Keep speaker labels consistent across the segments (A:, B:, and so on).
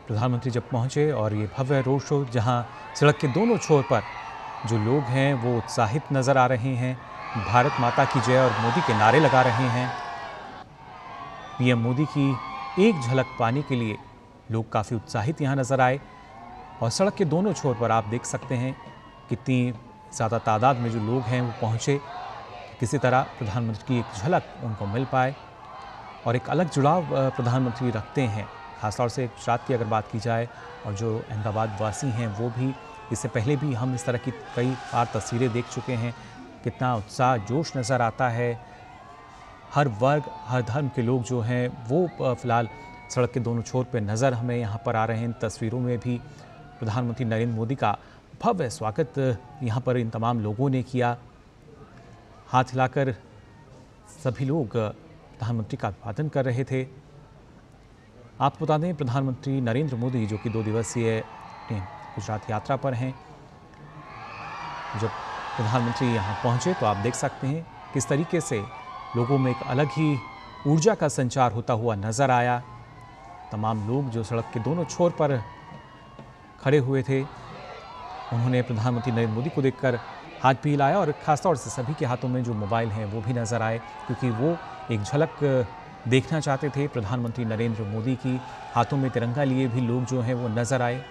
A: प्रधानमंत्री जब पहुंचे और ये भव्य रोड शो जहां सड़क के दोनों छोर पर जो लोग हैं वो उत्साहित नज़र आ रहे हैं, भारत माता की जय और मोदी के नारे लगा रहे हैं। पीएम मोदी की एक झलक पाने के लिए लोग काफ़ी उत्साहित यहाँ नज़र आए और सड़क के दोनों छोर पर आप देख सकते हैं कितनी ज़्यादा तादाद में जो लोग हैं वो पहुँचे, किसी तरह प्रधानमंत्री की एक झलक उनको मिल पाए और एक अलग जुड़ाव प्रधानमंत्री रखते हैं। खासतौर से गुजरात की अगर बात की जाए और जो अहमदाबाद वासी हैं वो भी, इससे पहले भी हम इस तरह की कई बार तस्वीरें देख चुके हैं, कितना उत्साह जोश नज़र आता है। हर वर्ग हर धर्म के लोग जो हैं वो फ़िलहाल सड़क के दोनों छोर पे नज़र हमें यहाँ पर आ रहे हैं। इन तस्वीरों में भी प्रधानमंत्री नरेंद्र मोदी का भव्य स्वागत यहाँ पर इन तमाम लोगों ने किया। हाथ हिलाकर सभी लोग प्रधानमंत्री का अभिवादन कर रहे थे। आपको बता दें प्रधानमंत्री नरेंद्र मोदी जो कि 2 दिवसीय गुजरात यात्रा पर हैं, जब प्रधानमंत्री यहाँ पहुँचे तो आप देख सकते हैं किस तरीके से लोगों में एक अलग ही ऊर्जा का संचार होता हुआ नज़र आया। तमाम लोग जो सड़क के दोनों छोर पर खड़े हुए थे उन्होंने प्रधानमंत्री नरेंद्र मोदी को देखकर हाथ भी हिलाया और ख़ासतौर से सभी के हाथों में जो मोबाइल हैं वो भी नज़र आए, क्योंकि वो एक झलक देखना चाहते थे प्रधानमंत्री नरेंद्र मोदी की। हाथों में तिरंगा लिए भी लोग जो हैं वो नज़र आए।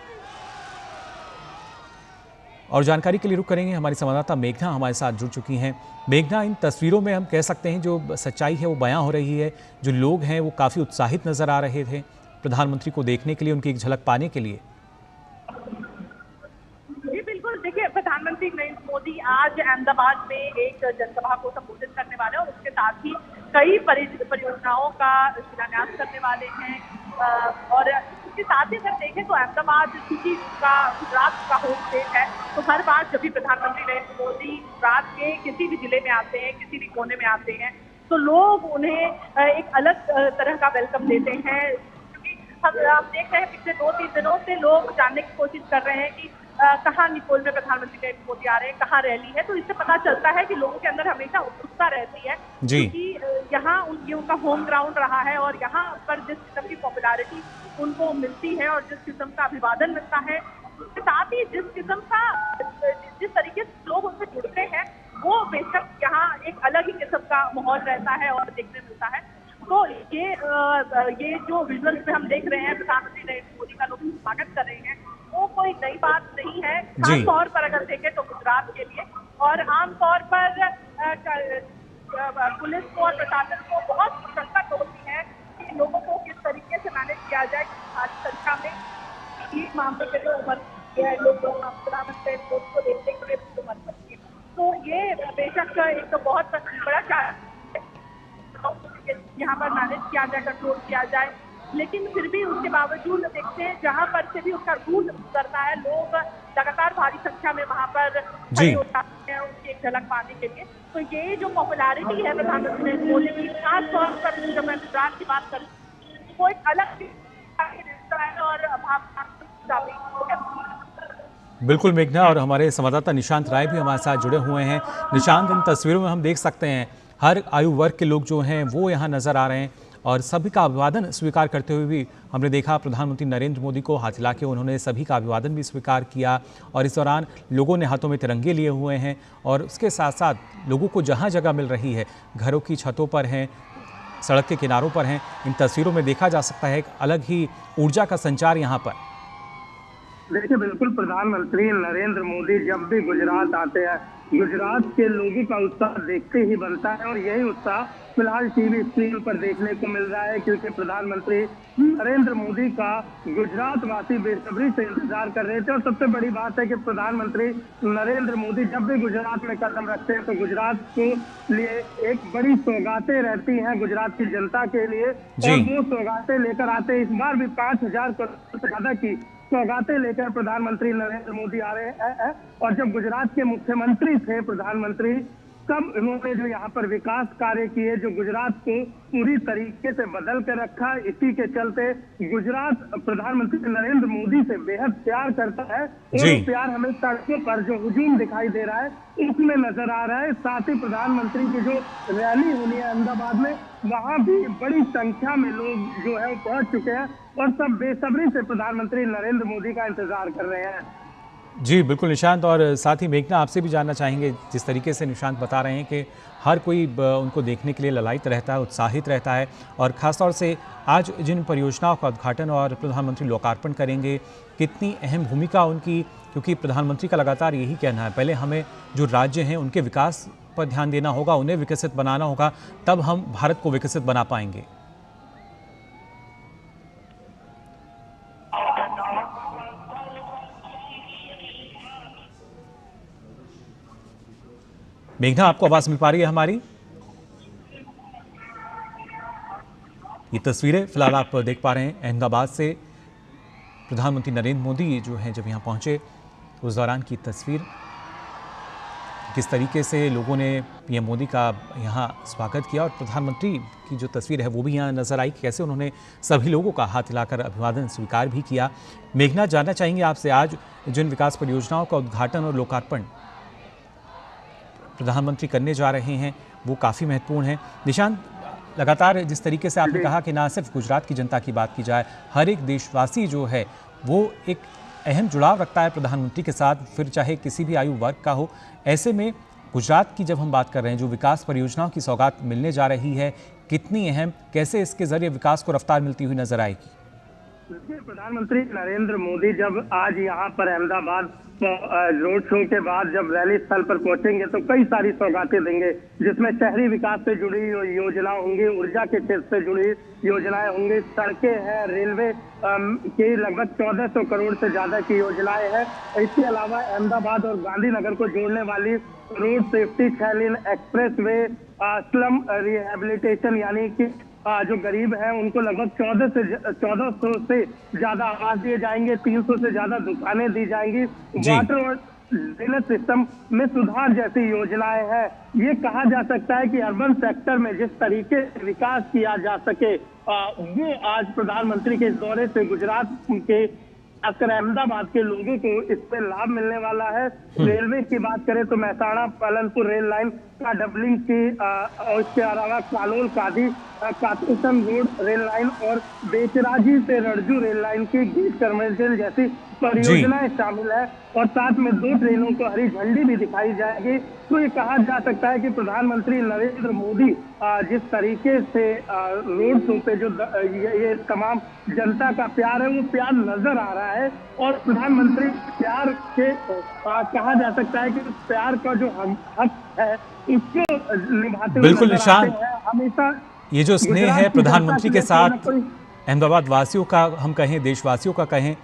A: और जानकारी के लिए रुक करेंगे, हमारी संवाददाता मेघना हमारे साथ जुड़ चुकी हैं। मेघना, इन तस्वीरों में हम कह सकते हैं जो सच्चाई है वो बयां हो रही है, जो लोग हैं वो काफ़ी उत्साहित नज़र आ रहे थे प्रधानमंत्री को देखने के लिए, उनकी एक झलक पाने के लिए।
B: जी बिल्कुल, देखिए प्रधानमंत्री नरेंद्र मोदी आज अहमदाबाद में एक जनसभा को संबोधित करने वाले हैं और उसके साथ ही कई परियोजनाओं का शिलान्यास करने वाले हैं। और इसके साथ ही अगर देखें तो अहमदाबाद चूंकि का गुजरात का होम स्टेट है, तो हर बार जब भी प्रधानमंत्री नरेंद्र मोदी गुजरात के किसी भी जिले में आते हैं, किसी भी कोने में आते हैं, तो लोग उन्हें एक अलग तरह का वेलकम देते हैं। क्योंकि हम देख रहे हैं पिछले 2-3 दिनों से लोग जानने की कोशिश कर रहे हैं कि कहाँ निकोल में प्रधानमंत्री नरेंद्र मोदी आ रहे हैं, कहाँ रैली है। तो इससे पता चलता है कि लोगों के अंदर हमेशा उत्सुकता रहती है, क्योंकि यहाँ ये उनका होम ग्राउंड रहा है और यहाँ पर जिस किस्म की पॉपुलैरिटी उनको मिलती है और जिस किस्म का अभिवादन मिलता है, उसके साथ ही जिस तरीके से लोग उनसे जुड़ते हैं, वो बेशक यहाँ एक अलग ही किस्म का माहौल रहता है और देखने मिलता है। तो ये जो विजुअल्स में हम देख रहे हैं प्रधानमंत्री नरेंद्र मोदी का लोग स्वागत कर रहे हैं, वो कोई नई बात नहीं है। खास तौर पर अगर देखें तो गुजरात के लिए, और आमतौर पर पुलिस को और प्रशासन को बहुत मुशक्कत होती है कि लोगों को किस तरीके से मैनेज किया जाए। आज संख्या में एक मामले के लिए उम्र लोग प्रधानमंत्री मोदी को देखने के लिए उम्र करती है, तो ये बेशक एक तो बहुत बड़ा यहाँ पर मैनेज किया जाए, कंट्रोल किया जाए। लेकिन फिर भी उसके बावजूद देखते हैं जहाँ पर से भी उसका रूल करता है, लोग लगातार भारी संख्या में वहाँ पर खड़े हो जाते हैं उनकी एक झलक पाने के लिए। तो ये जो पॉपुलैरिटी है प्रधानमंत्री नरेंद्र मोदी की, खास तौर पर जब मैं गुजरात की बात करूँ, वो एक अलग है और
A: बिल्कुल मेघना, और हमारे संवाददाता निशांत राय भी हमारे साथ जुड़े हुए हैं। निशांत, इन तस्वीरों में हम देख सकते हैं हर आयु वर्ग के लोग जो हैं वो यहाँ नज़र आ रहे हैं और सभी का अभिवादन स्वीकार करते हुए भी हमने देखा प्रधानमंत्री नरेंद्र मोदी को हाथ हिला के उन्होंने सभी का अभिवादन भी स्वीकार किया। और इस दौरान लोगों ने हाथों में तिरंगे लिए हुए हैं और उसके साथ साथ लोगों को जहाँ जगह मिल रही है, घरों की छतों पर हैं, सड़क के किनारों पर हैं, इन तस्वीरों में देखा जा सकता है एक अलग ही ऊर्जा का संचार यहाँ पर।
C: देखिए बिल्कुल, प्रधानमंत्री नरेंद्र मोदी जब भी गुजरात आते हैं, गुजरात के लोगों का उत्साह देखते ही बनता है और यही उत्साह फिलहाल टीवी स्क्रीन पर देखने को मिल रहा है, क्योंकि प्रधानमंत्री नरेंद्र मोदी का गुजरात वासी बेसब्री से इंतजार कर रहे थे। और सबसे बड़ी बात है कि प्रधानमंत्री नरेंद्र मोदी जब भी गुजरात में कदम रखते हैं तो गुजरात के लिए एक बड़ी सौगातें रहती हैं गुजरात की जनता के लिए, और वो सौगातें लेकर आते हैं। इस बार भी 5,000 करोड़ से ज्यादा की सौगातें लेकर प्रधानमंत्री नरेंद्र मोदी आ रहे हैं। और जब गुजरात के मुख्यमंत्री थे प्रधानमंत्री कब इन्होंने जो यहाँ पर विकास कार्य किए, जो गुजरात को पूरी तरीके से बदल कर रखा, इसी के चलते गुजरात प्रधानमंत्री नरेंद्र मोदी से बेहद प्यार करता है और वो प्यार हमें सड़कों पर जो हुजूम दिखाई दे रहा है उसमें नजर आ रहा है। साथ ही प्रधानमंत्री की जो रैली होनी है अहमदाबाद में, वहां भी बड़ी संख्या में लोग जो है पहुंच चुके हैं और सब बेसब्री से प्रधानमंत्री नरेंद्र मोदी का इंतजार कर रहे हैं।
A: जी बिल्कुल निशांत, और साथ ही मेघना आपसे भी जानना चाहेंगे, जिस तरीके से निशांत बता रहे हैं कि हर कोई उनको देखने के लिए ललायित रहता है, उत्साहित रहता है, और ख़ासतौर से आज जिन परियोजनाओं का उद्घाटन और प्रधानमंत्री लोकार्पण करेंगे, कितनी अहम भूमिका उनकी, क्योंकि प्रधानमंत्री का लगातार यही कहना है पहले हमें जो राज्य हैं उनके विकास पर ध्यान देना होगा, उन्हें विकसित बनाना होगा, तब हम भारत को विकसित बना पाएंगे। मेघना, आपको आवाज मिल पा रही है हमारी? ये तस्वीरें फिलहाल आप देख पा रहे हैं अहमदाबाद से प्रधानमंत्री नरेंद्र मोदी जो हैं जब यहाँ पहुंचे उस दौरान की तस्वीर, किस तरीके से लोगों ने पीएम मोदी का यहाँ स्वागत किया, और प्रधानमंत्री की जो तस्वीर है वो भी यहाँ नजर आई, कैसे उन्होंने सभी लोगों का हाथ हिलाकर अभिवादन स्वीकार भी किया। मेघना, जानना चाहेंगे आपसे, आज जिन विकास परियोजनाओं का उद्घाटन और लोकार्पण प्रधानमंत्री करने जा रहे हैं वो काफ़ी महत्वपूर्ण है। निशांत, लगातार जिस तरीके से आपने कहा कि ना सिर्फ गुजरात की जनता की बात की जाए, हर एक देशवासी जो है वो एक अहम जुड़ाव रखता है प्रधानमंत्री के साथ, फिर चाहे किसी भी आयु वर्ग का हो। ऐसे में गुजरात की जब हम बात कर रहे हैं, जो विकास परियोजनाओं की सौगात मिलने जा रही है, कितनी अहम, कैसे इसके जरिए विकास को रफ्तार मिलती हुई नजर आएगी?
C: प्रधानमंत्री नरेंद्र मोदी जब आज यहाँ पर अहमदाबाद रोड शो के बाद जब रैली स्थल पर पहुंचेंगे तो कई सारी सौगातें देंगे, जिसमें शहरी विकास से जुड़ी योजना होंगी, ऊर्जा के क्षेत्र से जुड़ी योजनाएं होंगी, सड़कें हैं, रेलवे की लगभग 1400 करोड़ से ज्यादा की योजनाएं हैं। इसके अलावा अहमदाबाद और गांधीनगर को जोड़ने वाली रोड सेफ्टी 6 लेन एक्सप्रेस वे, स्लम रिहेबिलिटेशन, यानी कि जो गरीब हैं उनको लगभग 1400 से ज्यादा आवास दिए जाएंगे, 300 से ज्यादा दुकानें दी जाएंगी, वाटर और ड्रेनेज सिस्टम में सुधार जैसी योजनाएं हैं। ये कहा जा सकता है कि अर्बन सेक्टर में जिस तरीके से विकास किया जा सके वो आज प्रधानमंत्री के दौरे से गुजरात के अक्सर अहमदाबाद के लोगों को इससे लाभ मिलने वाला है। रेलवे की बात करें तो मेहसाणा पालनपुर रेल लाइन का डबलिंग की और इसके अलावा कालोल कादी कातुसन रोड रेल लाइन और बेचराजी से रड़जू रेल लाइन की गेज कन्वर्जन जैसी परियोजनाएं शामिल है, और साथ में 2 ट्रेनों को हरी झंडी भी दिखाई जाएगी। तो ये कहा जा सकता है कि प्रधानमंत्री नरेंद्र मोदी जिस तरीके से रोड शो पे जो ये तमाम जनता का प्यार है वो प्यार नजर आ रहा है, और प्रधानमंत्री प्यार के कहा जा सकता है कि प्यार का जो हक है उसको निभाते हुए
A: बिल्कुल निशांत,
C: हमेशा
A: ये जो स्नेह है प्रधानमंत्री के साथ अहमदाबाद वासियों का, हम कहें देशवासियों का कहें,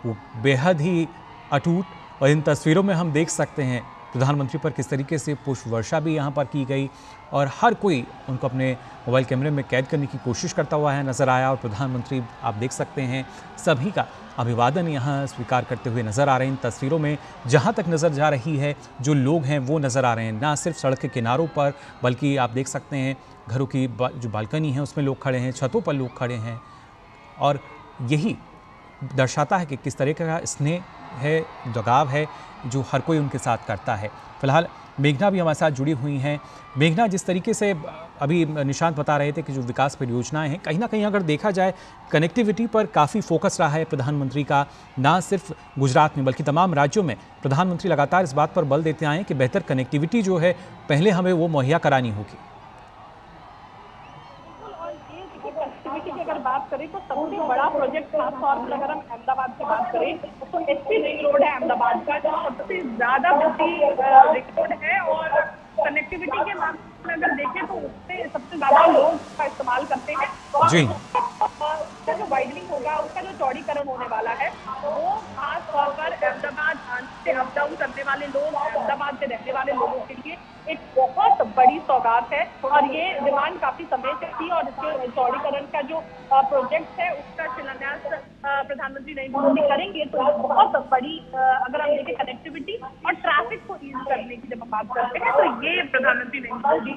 A: वो बेहद ही अटूट, और इन तस्वीरों में हम देख सकते हैं प्रधानमंत्री पर किस तरीके से पुष्प वर्षा भी यहाँ पर की गई, और हर कोई उनको अपने मोबाइल कैमरे में कैद करने की कोशिश करता हुआ है नज़र आया, और प्रधानमंत्री आप देख सकते हैं सभी का अभिवादन यहाँ स्वीकार करते हुए नज़र आ रहे हैं। इन तस्वीरों में जहाँ तक नज़र जा रही है जो लोग हैं वो नज़र आ रहे हैं, ना सिर्फ सड़क के किनारों पर, बल्कि आप देख सकते हैं घरों की जो बालकनी है उसमें लोग खड़े हैं, छतों पर लोग खड़े हैं, और यही दर्शाता है कि किस तरह का स्नेह है, लगाव है जो हर कोई उनके साथ करता है। फिलहाल मेघना भी हमारे साथ जुड़ी हुई हैं। मेघना, जिस तरीके से अभी निशांत बता रहे थे कि जो विकास परियोजनाएं हैं, कहीं ना कहीं अगर देखा जाए कनेक्टिविटी पर काफ़ी फोकस रहा है प्रधानमंत्री का, ना सिर्फ गुजरात में बल्कि तमाम राज्यों में प्रधानमंत्री लगातार इस बात पर बल देते आए हैं कि बेहतर कनेक्टिविटी जो है पहले हमें वो मुहैया करानी होगी।
B: की अगर बात करें तो सबसे बड़ा प्रोजेक्ट खास तौर पर अगर हम अहमदाबाद की बात करें तो एसपी रिंग रोड है अहमदाबाद का, जो सबसे ज्यादा बिजी रिंग रोड है, और कनेक्टिविटी के मामले में अगर देखें तो उससे सबसे ज्यादा लोग उसका इस्तेमाल करते हैं।
A: जी,
B: उसका जो वाइडनिंग होगा, उसका जो चौड़ीकरण होने वाला है, वो खास तौर पर अहमदाबाद से अप डाउन करने वाले लोग, अहमदाबाद से रहने वाले लोगों के लिए एक बहुत बड़ी सौगात है और ये डिमांड काफी समय से थी और इसके चौड़ीकरण का जो प्रोजेक्ट है उसका शिलान्यास प्रधानमंत्री नरेंद्र मोदी करेंगे। तो बहुत बड़ी अगर हम देखें कनेक्टिविटी और ट्रैफिक को ईज करने की जब हम बात करते हैं तो ये प्रधानमंत्री नरेंद्र मोदी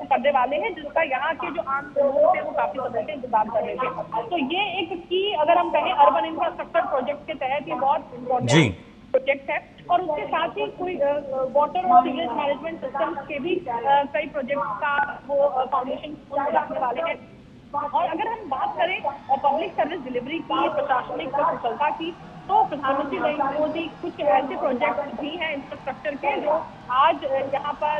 B: करने वाले हैं, जिसका यहाँ के जो आम लोग थे वो काफी समय से इंतजार कर रहे थे। तो ये एक की अगर हम कहें अर्बन इंफ्रास्ट्रक्चर प्रोजेक्ट के तहत ये बहुत इम्पोर्टेंट प्रोजेक्ट है और उसके साथ ही कोई वाटर और सीवेज मैनेजमेंट सिस्टम के भी कई प्रोजेक्ट का वो फाउंडेशन रखने वाले हैं। और अगर हम बात करें पब्लिक सर्विस डिलीवरी की, प्रशासनिक कुशलता की, तो प्रधानमंत्री नरेंद्र मोदी कुछ ऐसे प्रोजेक्ट भी हैं इंफ्रास्ट्रक्चर के जो आज यहाँ पर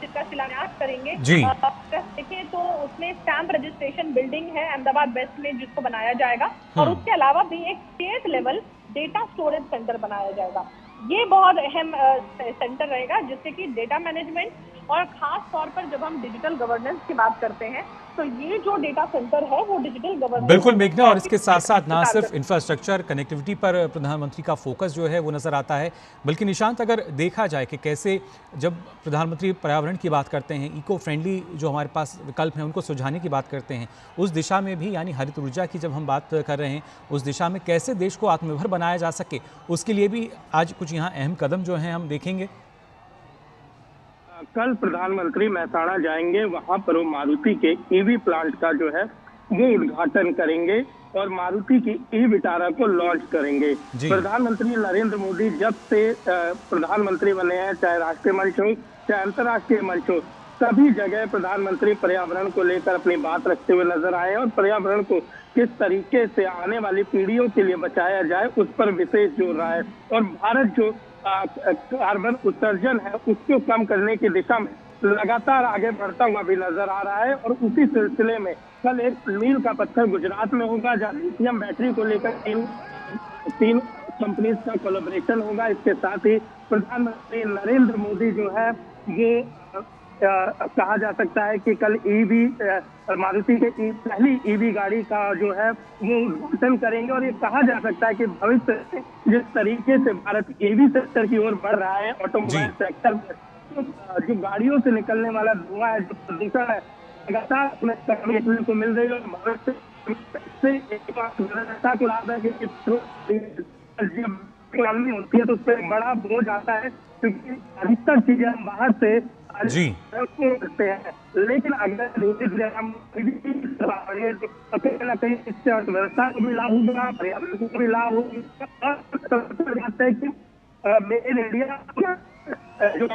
B: जिसका शिलान्यास करेंगे। देखिए तो उसमें स्टैंप रजिस्ट्रेशन बिल्डिंग है अहमदाबाद वेस्ट में जिसको बनाया जाएगा और उसके अलावा भी एक state level data storage centre बनाया जाएगा। ये बहुत अहम सेंटर रहेगा जिससे कि डेटा मैनेजमेंट और खास तौर पर जब हम डिजिटल गवर्नेंस की बात करते हैं तो ये जो डेटा सेंटर है वो डिजिटल गवर्नेंस।
A: बिल्कुल मेघना, और इसके साथ साथ ना सिर्फ इंफ्रास्ट्रक्चर कनेक्टिविटी पर प्रधानमंत्री का फोकस जो है वो नजर आता है, बल्कि निशांत अगर देखा जाए कि कैसे जब प्रधानमंत्री पर्यावरण की बात करते हैं, इको फ्रेंडली जो हमारे पास विकल्प हैं उनको सुझाने की बात करते हैं, उस दिशा में भी यानी हरित ऊर्जा की जब हम बात कर रहे हैं उस दिशा में कैसे देश को आत्मनिर्भर बनाया जा सके, उसके लिए भी आज कुछ यहाँ अहम कदम जो हैं हम देखेंगे।
C: कल प्रधानमंत्री मेहसाणा जाएंगे, वहां पर वो मारुति के ईवी प्लांट का जो है वो उद्घाटन करेंगे और मारुति की ई विटारा को लॉन्च करेंगे। प्रधानमंत्री नरेंद्र मोदी जब से प्रधानमंत्री बने हैं, चाहे राष्ट्रीय मंच हो चाहे अंतर्राष्ट्रीय मंच हो, सभी जगह प्रधानमंत्री पर्यावरण को लेकर अपनी बात रखते हुए नजर आए और पर्यावरण को किस तरीके से आने वाली पीढ़ियों के लिए बचाया जाए उस पर विशेष जोर रहा है। और भारत जो कार्बन उत्सर्जन है उसको कम करने की दिशा में लगातार आगे बढ़ता हुआ भी नजर आ रहा है। और उसी सिलसिले में कल एक मील का पत्थर गुजरात में होगा जहाँ लिथियम बैटरी को लेकर तीन कंपनीज का कोलैबोरेशन होगा। इसके साथ ही प्रधानमंत्री नरेंद्र मोदी जो है ये कहा जा सकता है कि कल ईवी मारुति के पहली ईवी गाड़ी का जो है वो उद्घाटन करेंगे। और ये कहा जा सकता है कि भविष्य में जिस तरीके से भारत ईवी सेक्टर की ओर बढ़ रहा है, ऑटोमोबाइल सेक्टर में जो गाड़ियों से निकलने वाला धुआं है, जो प्रदूषण है, लगातार उसमें कमी देखने को मिल रही है। और भारत से एक व्यवस्था को लाभ है कि इकोनॉमी होती है तो उस पर बड़ा बोझ आता है क्योंकि अधिकतर चीजें हम बाहर से करते हैं। लेकिन अगर धीरे धीरे हम कहीं ना कहीं इससे अर्थव्यवस्था को भी लाभ होगा, पर्यावरण को भी लाभ होगा। और कि मेड इन इंडिया जो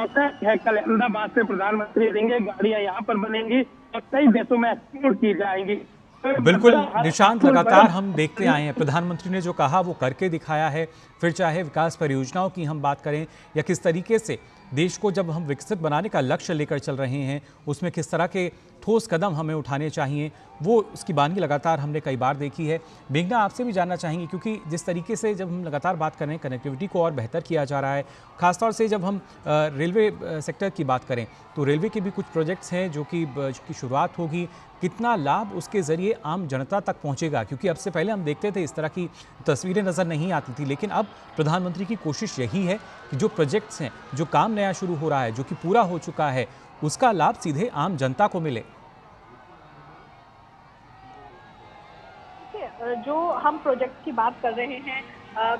C: है कल अहमदाबाद से प्रधानमंत्री देंगे, गाड़ियां यहाँ पर बनेंगी और कई देशों में एक्सपोर्ट की जाएंगी।
A: बिल्कुल निशांत, लगातार हम देखते आए हैं प्रधानमंत्री ने जो कहा वो करके दिखाया है। फिर चाहे विकास परियोजनाओं की हम बात करें या किस तरीके से देश को जब हम विकसित बनाने का लक्ष्य लेकर चल रहे हैं उसमें किस तरह के ठोस कदम हमें उठाने चाहिए, वो उसकी बानगी लगातार हमने कई बार देखी है। मेघना, आपसे भी जानना चाहेंगे क्योंकि जिस तरीके से जब हम लगातार बात कर रहे हैं कनेक्टिविटी को और बेहतर किया जा रहा है, खासतौर से जब हम रेलवे सेक्टर की बात करें तो रेलवे के भी कुछ प्रोजेक्ट्स हैं जो कि शुरुआत होगी, कितना लाभ उसके ज़रिए आम जनता तक पहुंचेगा? क्योंकि अब से पहले हम देखते थे इस तरह की तस्वीरें नज़र नहीं आती थी, लेकिन अब प्रधानमंत्री की कोशिश यही है कि जो प्रोजेक्ट्स हैं, जो काम नया शुरू हो रहा है, जो कि पूरा हो चुका है, उसका लाभ सीधे आम जनता को मिले।
B: जो हम प्रोजेक्ट की बात कर रहे हैं,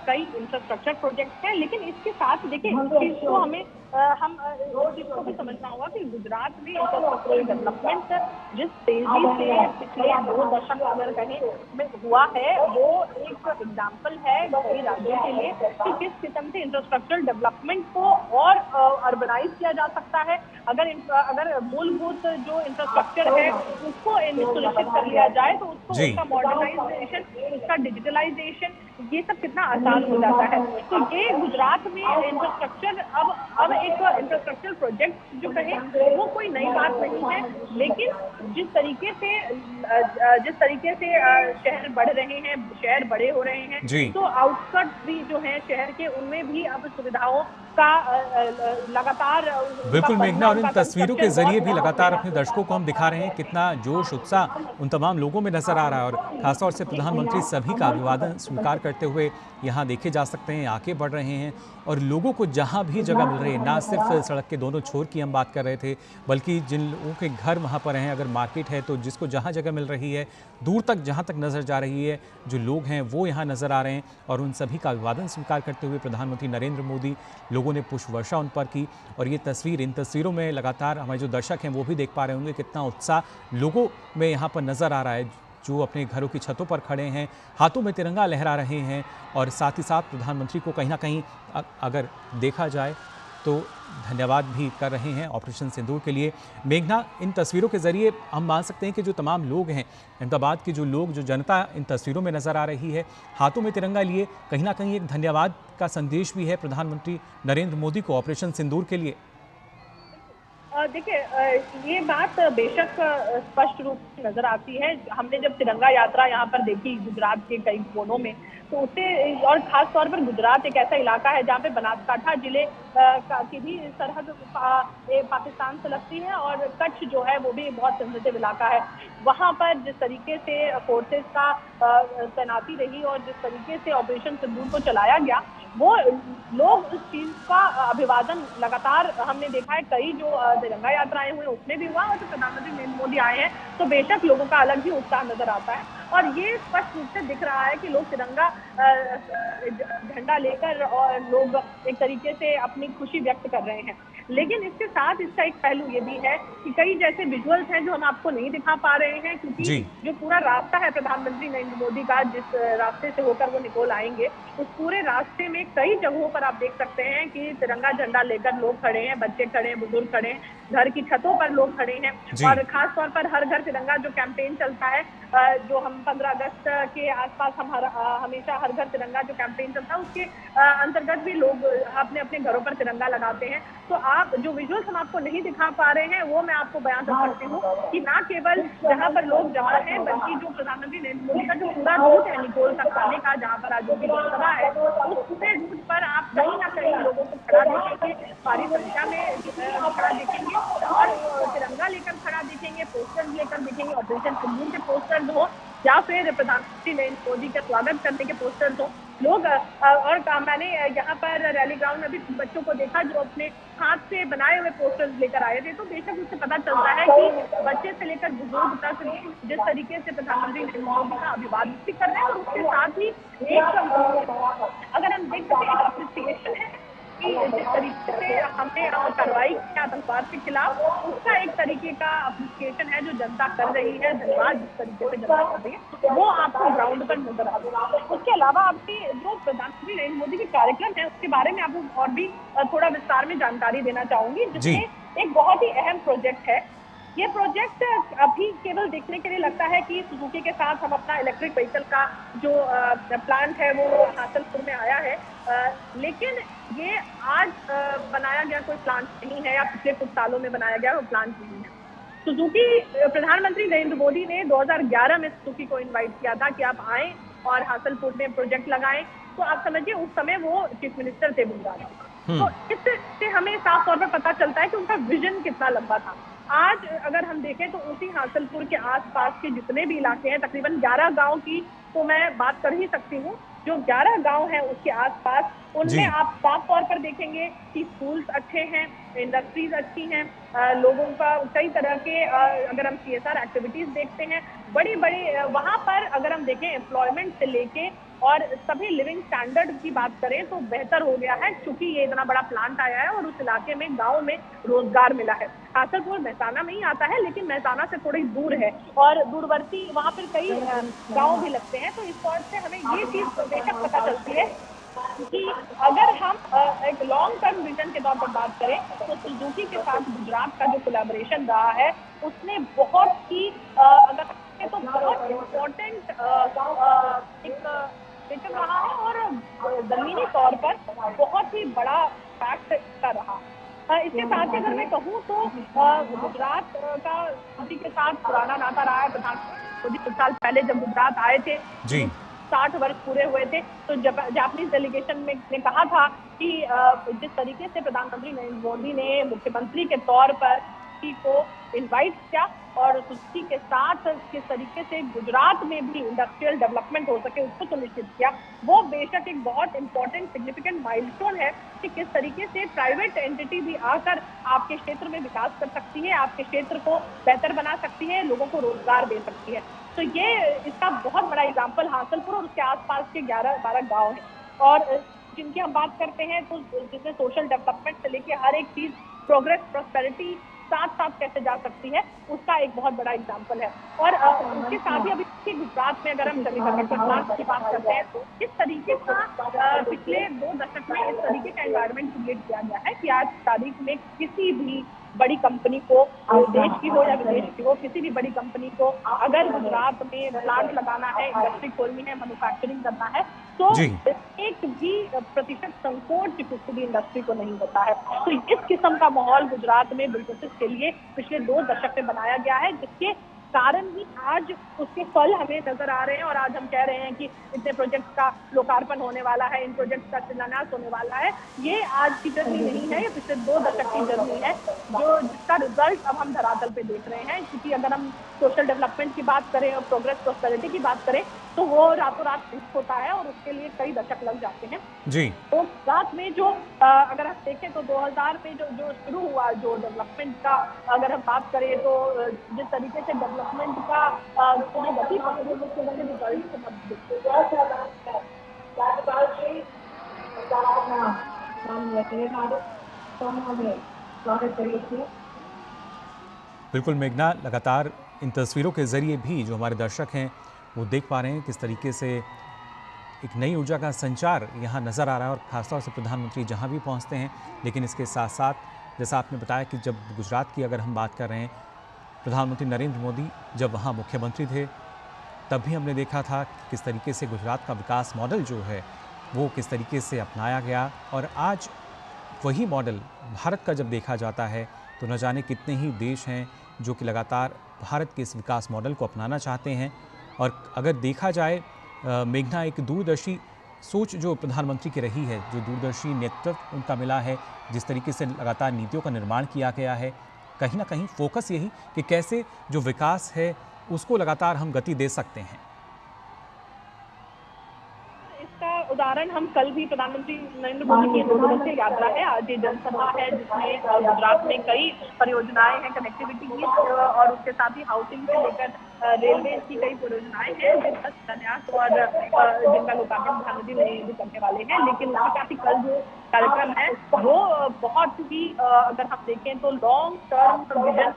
B: कई इंफ्रास्ट्रक्चर प्रोजेक्ट हैं, लेकिन इसके साथ देखिए इसको हमें हम इसको भी समझना होगा कि गुजरात में इंफ्रास्ट्रक्चरल डेवलपमेंट जिस तेजी से पिछले 2 दशक अगर कहीं में हुआ है वो एक एग्जाम्पल है कई राज्यों के लिए कि किस किस्म से इंफ्रास्ट्रक्चरल डेवलपमेंट को और अर्बनाइज किया जा सकता है। अगर मूलभूत जो इंफ्रास्ट्रक्चर है उसको सुनिश्चित कर लिया जाए तो उसको उसका मॉडर्नाइजेशन, उसका डिजिटलाइजेशन, ये सब कितना आसान हो जाता है। तो ये गुजरात में इंफ्रास्ट्रक्चर अब एक इंफ्रास्ट्रक्चर प्रोजेक्ट जो कहे वो कोई नई बात नहीं है, लेकिन जिस तरीके से शहर बढ़ रहे हैं, शहर बड़े हो रहे हैं, तो आउटस्कर्ट्स भी जो हैं शहर के उनमें भी अब सुविधाओं का लगातार
A: बिल्कुल मेघना, और इन
B: उनका
A: तस्वीरों के
B: कंस्ट्रक्शन
A: जरिए भी
B: बहुत
A: लगातार अपने दर्शकों को हम दिखा रहे हैं कितना जोश उत्साह उन तमाम लोगों में नजर आ रहा है। और खासतौर से प्रधानमंत्री सभी का अभिवादन स्वीकार करते हुए यहाँ देखे जा सकते हैं, आगे बढ़ रहे हैं। और लोगों को जहाँ भी जगह मिल रही है, ना सिर्फ सड़क के दोनों छोर की हम बात कर रहे थे, बल्कि जिन लोगों के घर वहाँ पर हैं, अगर मार्केट है तो जिसको जहाँ जगह मिल रही है, दूर तक जहाँ तक नज़र जा रही है, जो लोग हैं वो यहाँ नज़र आ रहे हैं। और उन सभी का अभिवादन स्वीकार करते हुए प्रधानमंत्री नरेंद्र मोदी, लोगों ने पुष्प वर्षा उन पर की। और ये तस्वीर, इन तस्वीरों में लगातार हमारे जो दर्शक हैं वो भी देख पा रहे होंगे कितना उत्साह लोगों में यहाँ पर नज़र आ रहा है, जो अपने घरों की छतों पर खड़े हैं, हाथों में तिरंगा लहरा रहे हैं। और साथ ही साथ प्रधानमंत्री को कहीं ना कहीं अगर देखा जाए तो धन्यवाद भी कर रहे हैं ऑपरेशन सिंदूर के लिए। मेघना, इन तस्वीरों के जरिए हम मान सकते हैं कि जो तमाम लोग हैं अहमदाबाद की, जो लोग, जो जनता इन तस्वीरों में नज़र आ रही है हाथों में तिरंगा लिए, कहीं ना कहीं एक धन्यवाद का संदेश भी है प्रधानमंत्री नरेंद्र मोदी को ऑपरेशन सिंदूर के लिए।
B: देखिए, ये बात बेशक स्पष्ट रूप से नजर आती है। हमने जब तिरंगा यात्रा यहाँ पर देखी गुजरात के कई कोनों में, तो उससे, और खास तौर पर गुजरात एक ऐसा इलाका है जहाँ पे बनासकांठा जिले की भी सरहद पाकिस्तान से लगती है, और कच्छ जो है वो भी बहुत सेंसिटिव इलाका है। वहाँ पर जिस तरीके से फोर्सेस का तैनाती रही और जिस तरीके से ऑपरेशन सिंदूर को चलाया गया, वो लोग इस चीज का अभिवादन लगातार हमने देखा है। कई जो तिरंगा यात्राएं हुई उसमें भी हुआ, और जो प्रधानमंत्री नरेंद्र मोदी आए हैं तो बेशक लोगों का अलग ही उत्साह नजर आता है। और ये स्पष्ट रूप से दिख रहा है कि लोग तिरंगा झंडा लेकर और लोग एक तरीके से अपनी खुशी व्यक्त कर रहे हैं। लेकिन इसके साथ इसका एक पहलू ये भी है कि कई जैसे विजुअल्स हैं जो हम आपको नहीं दिखा पा रहे हैं, क्योंकि जो पूरा रास्ता है प्रधानमंत्री नरेंद्र मोदी का, जिस रास्ते से होकर वो निकोल आएंगे, उस पूरे रास्ते में कई जगहों पर आप देख सकते हैं कि तिरंगा झंडा लेकर लोग खड़े हैं, बच्चे खड़े हैं, बुजुर्ग खड़े हैं, घर की छतों पर लोग खड़े हैं। और खास तौर पर हर घर तिरंगा जो कैंपेन चलता है, जो हम 15 अगस्त के आसपास हम हमेशा हर घर तिरंगा जो कैंपेन चलता है उसके अंतर्गत भी लोग अपने अपने घरों पर तिरंगा लगाते हैं। तो आप जो विजुअल्स हम आपको नहीं दिखा पा रहे हैं वो मैं आपको बयान कर सकती हूँ कि ना केवल जहाँ पर लोग जमा हैं, बल्कि जो प्रधानमंत्री नरेंद्र मोदी का जो पूरा रूट है निकोल तक आने का, जहाँ पर आज उनकी लोकसभा है, उस पूरे रूट पर आप कहीं ना कहीं लोगों को खड़ा देखेंगे, भारी संख्या में खड़ा देखेंगे और तिरंगा लेकर खड़ा देखेंगे, पोस्टर्स लेकर देखेंगे, ऑपरेशन सिंदूर के पोस्टर्स हो या फिर प्रधानमंत्री नरेंद्र मोदी का स्वागत करने के पोस्टर्स हो। लोग और मैंने यहाँ पर रैली ग्राउंड में भी बच्चों को देखा जो अपने हाथ से बनाए हुए पोस्टर्स लेकर आए थे। तो बेशक उससे पता चलता है कि बच्चे से लेकर बुजुर्ग तक जिस तरीके से प्रधानमंत्री नरेंद्र मोदी का अभिवादन भी कर रहे हैं, और उसके साथ ही एक, अगर हम देख सकते हैं, अप्रिसिएशन है कि जिस तरीके से हमने कार्रवाई की आतंकवाद के खिलाफ, उसका एक तरीके का अप्रिसिएशन है जो जनता कर रही है। धन्यवाद जिस तरीके से जनता कर रही है वो आपको ग्राउंड पर नजर आ रहा है। उसके अलावा आपने जो प्रधानमंत्री नरेंद्र मोदी के कार्यक्रम है उसके बारे में आपको और भी थोड़ा विस्तार में जानकारी देना चाहूंगी, जिसमें एक बहुत ही अहम प्रोजेक्ट है। ये प्रोजेक्ट अभी केवल देखने के लिए लगता है कि सुजुकी के साथ हम अपना इलेक्ट्रिक व्हीकल का जो प्लांट है वो हासलपुर में आया है, लेकिन ये आज बनाया गया कोई प्लांट नहीं है या पिछले कुछ सालों में बनाया गया वो प्लांट नहीं है। सुजुकी, प्रधानमंत्री नरेंद्र मोदी ने 2011 में सुजुकी को इनवाइट किया था कि आप आएं और हासलपुर में प्रोजेक्ट लगाएं। तो आप समझिए उस समय वो चीफ मिनिस्टर थे गुजरात के। तो इससे हमें साफ तौर पर पता चलता है कि उनका विजन कितना लंबा था। आज अगर हम देखें तो उसी हासलपुर के आसपास के जितने भी इलाके हैं, तकरीबन 11 गांव की तो मैं बात कर ही सकती हूँ, जो 11 गांव हैं उसके आसपास, उनमें आप साफ तौर पर देखेंगे कि स्कूल्स अच्छे हैं, इंडस्ट्रीज अच्छी हैं, लोगों का कई तरह के, अगर हम CSR एक्टिविटीज देखते हैं, बड़ी बड़ी वहाँ पर अगर हम देखें एम्प्लॉयमेंट से लेके और सभी लिविंग स्टैंडर्ड की बात करें तो बेहतर हो गया है, क्योंकि ये इतना बड़ा प्लांट आया है और उस इलाके में, गांव में रोजगार मिला है। हासलपुर मेहसाना में ही आता है, लेकिन मेहसाना से थोड़ी दूर है और दूरवर्ती वहाँ पर कई गांव भी लगते हैं। तो इस तौर से हमें ये चीज बेशक पता चलती है कि अगर हम एक लॉन्ग टर्म विजन के तौर पर बात करें तो सुजुकी के साथ गुजरात का जो कोलैबोरेशन रहा है उसने बहुत ही अगर तो बहुत इम्पोर्टेंट एक विजन रहा है और जमीनी तौर पर बहुत ही बड़ा फैक्ट का रहा। इसके साथ ही अगर मैं कहूँ तो गुजरात का के साथ पुराना नाता रहा है। प्रधानमंत्री मोदी कुछ साल पहले जब गुजरात आए थे, 60 वर्ष पूरे हुए थे। तो जापानीज डेलीगेशन में ने कहा था कि जिस तरीके से प्रधानमंत्री नरेंद्र मोदी ने मुख्यमंत्री के तौर पर सुजुकी को इनवाइट किया और सुजुकी के साथ किस तरीके से गुजरात में भी इंडस्ट्रियल डेवलपमेंट हो सके उसको सुनिश्चित किया, वो बेशक एक बहुत इंपॉर्टेंट सिग्निफिकेंट माइलस्टोन है कि किस तरीके से प्राइवेट एंटिटी भी आकर आपके क्षेत्र में विकास कर सकती है, आपके क्षेत्र को बेहतर बना सकती है, लोगों को रोजगार दे सकती है। तो ये इसका बहुत बड़ा एग्जाम्पल हासलपुर और उसके आसपास के 11-12 गाँव है और जिनकी हम बात करते हैं तो जिसमें सोशल डेवलपमेंट से लेके हर एक चीज, प्रोग्रेस, प्रॉस्पेरिटी साथ साथ कैसे जा सकती है, उसका एक बहुत बड़ा एग्जाम्पल है। और उसके साथ ही अभी गुजरात में अगर हम सेमीकंडक्टर प्लांट की बात करते हैं तो इस तरीके का पिछले 2 दशक में इस तरीके का एनवायरनमेंट क्रिएट किया गया है कि आज तारीख में किसी भी बड़ी कंपनी को, देश की हो या विदेश की हो, किसी भी बड़ी कंपनी को अगर गुजरात में प्लांट लगाना है, इंडस्ट्री खोलनी है, मैन्युफैक्चरिंग करना है तो एक भी प्रतिशत संकोच किसी भी इंडस्ट्री को नहीं होता है। तो इस किस्म का माहौल गुजरात में बिजनेसेस के लिए पिछले 2 दशक में बनाया गया है, जिसके कारण ही आज उसके फल हमें नजर आ रहे हैं और आज हम कह रहे हैं कि इतने प्रोजेक्ट का लोकार्पण होने वाला है, इन प्रोजेक्ट का शिलान्यास होने वाला है। ये आज की जर्नी नहीं है, ये पिछले 2 दशक की जर्नी है जो जिसका रिजल्ट अब हम धरातल पे देख रहे हैं। क्योंकि अगर हम सोशल डेवलपमेंट की बात करें और प्रोग्रेस प्रॉस्पेरिटी की बात करें तो वो रातों रात फिक्स होता है और उसके लिए कई दशक लग जाते हैं जी। तो गुजरात में जो अगर हम देखें तो 2000 में जो शुरू हुआ जो डेवलपमेंट का अगर हम बात करें तो जिस तरीके से डेवलपमेंट का गति पकड़ी उसके रिजल्ट
A: बिल्कुल मेघना, लगातार इन तस्वीरों के जरिए भी जो हमारे दर्शक हैं वो देख पा रहे हैं किस तरीके से एक नई ऊर्जा का संचार यहाँ नज़र आ रहा है और खासतौर से प्रधानमंत्री जहाँ भी पहुँचते हैं। लेकिन इसके साथ साथ जैसा आपने बताया कि जब गुजरात की अगर हम बात कर रहे हैं, प्रधानमंत्री नरेंद्र मोदी जब वहाँ मुख्यमंत्री थे तब भी हमने देखा था कि किस तरीके से गुजरात का विकास मॉडल जो है वो किस तरीके से अपनाया गया और आज वही मॉडल भारत का जब देखा जाता है तो न जाने कितने ही देश हैं जो कि लगातार भारत के इस विकास मॉडल को अपनाना चाहते हैं। और अगर देखा जाए मेघना, एक दूरदर्शी सोच जो प्रधानमंत्री की रही है, जो दूरदर्शी नेतृत्व उनका मिला है, जिस तरीके से लगातार नीतियों का निर्माण किया गया है, कहीं ना कहीं फोकस यही कि कैसे जो विकास है उसको लगातार हम गति दे सकते हैं।
B: उदाहरण हम कल भी प्रधानमंत्री नरेंद्र मोदी की 2 दिवसीय यात्रा है, आज ये जनसभा है जिसमें गुजरात में कई परियोजनाएं हैं कनेक्टिविटी की और उसके साथ ही हाउसिंग से लेकर रेलवे की कई परियोजनाएं हैं जिनका शिलान्यास और जिनका लोकार्पण प्रधानमंत्री नरेंद्र मोदी करने वाले हैं। लेकिन उसके साथ ही कल जो कार्यक्रम है वो बहुत ही अगर हम देखें तो लॉन्ग टर्म विजन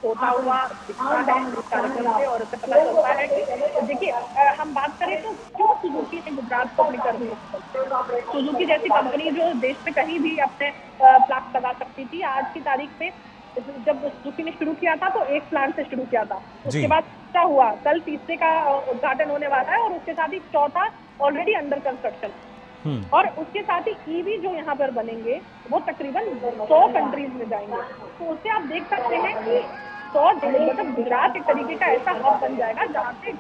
B: होता हुआ दिखता है इस कार्यक्रम से और उससे पता चलता है कि देखिए हम बात करें तो क्यों सुजुकी ने गुजरात को अपनी करनी, सुजुकी जैसी कंपनी जो देश में कहीं भी अपने प्लांट लगा सकती थी, आज की तारीख में जब सुजुकी ने शुरू किया था तो एक प्लांट से शुरू किया था, उसके बाद क्या हुआ, कल तीसरे का उद्घाटन होने वाला है और उसके साथ ही चौथा ऑलरेडी अंडर कंस्ट्रक्शन और उसके साथ ही ईवी जो यहाँ पर बनेंगे वो तकरीबन 100 कंट्रीज में जाएंगे। तो उससे आप देख सकते हैं कि 100 मतलब गुजरात एक तरीके का ऐसा हब बन जाएगा जहाँ से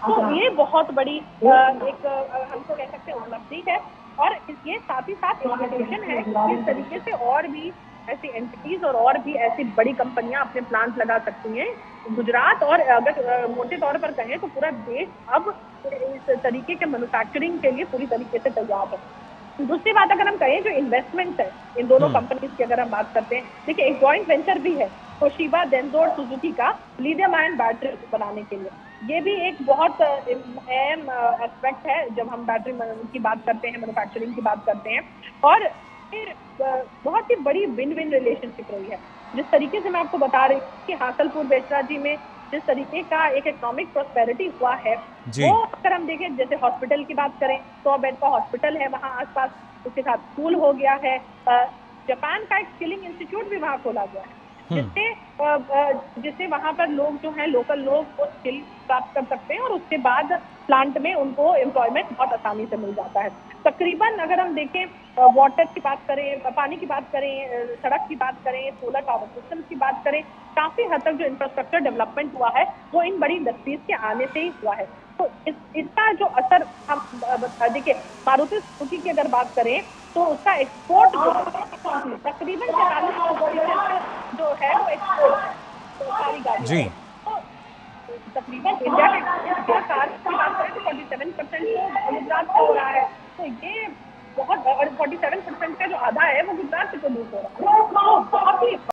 B: तो ये बहुत बड़ी एक हमको कह सकते हैं उपलब्धि है और ये साथ ही साथ इन्विटेशन है कि इस तरीके से और भी ऐसी एंटिटीज और भी ऐसी बड़ी कंपनियां अपने प्लांट लगा सकती हैं गुजरात। और अगर मोटे तौर पर कहें तो पूरा देश अब इस तरीके के मैन्युफैक्चरिंग के लिए पूरी तरीके से तैयार है। दूसरी बात अगर हम कहें जो इन्वेस्टमेंट है इन दोनों कंपनीज की अगर हम बात करते हैं, देखिए एक जॉइंट वेंचर भी है तोशिबा, डेंसो और सुजुकी का लिथियम आयन बैटरी बनाने के लिए, ये भी एक बहुत अहम एस्पेक्ट है जब हम बैटरी की बात करते हैं, मैन्युफैक्चरिंग की बात करते हैं। और फिर बहुत ही बड़ी विन विन रिलेशनशिप रही है। जिस तरीके से मैं आपको बता रही हूँ कि हासलपुर बेचराजी में जिस तरीके का एक इकोनॉमिक प्रॉस्पेरिटी हुआ है वो अगर हम देखें, जैसे हॉस्पिटल की बात करें 100 बेड का हॉस्पिटल है वहाँ आसपास, उसके साथ स्कूल हो गया है, जापान का एक स्किलिंग इंस्टीट्यूट भी वहाँ खोला गया है। जिससे वहां पर लोग जो है लोकल लोग वो स्किल प्राप्त कर सकते हैं और उसके बाद प्लांट में उनको एम्प्लॉयमेंट बहुत आसानी से मिल जाता है। तकरीबन अगर हम देखें वाटर की बात करें, पानी की बात करें, सड़क की बात करें, सोलर पावर सिस्टम की बात करें, काफी हद तक जो इंफ्रास्ट्रक्चर डेवलपमेंट हुआ है वो इन बड़ी इंडस्ट्रीज के आने से ही हुआ है। तो इसका जो असर हम देखिए, मारुति सुजुकी की अगर बात करें तो उसका एक्सपोर्ट तकरीबन 43% जो है वो एक्सपोर्ट है, तो सारी गाड़ियों
A: जी।
B: तो तकरीबन इंडिया कार की बात करें तो 47% तो गुजरात से हो रहा है। तो ये बहुत, और 47% का जो आधा है वो गुजरात से प्रोड्यूस हो रहा है, तो बहुत ही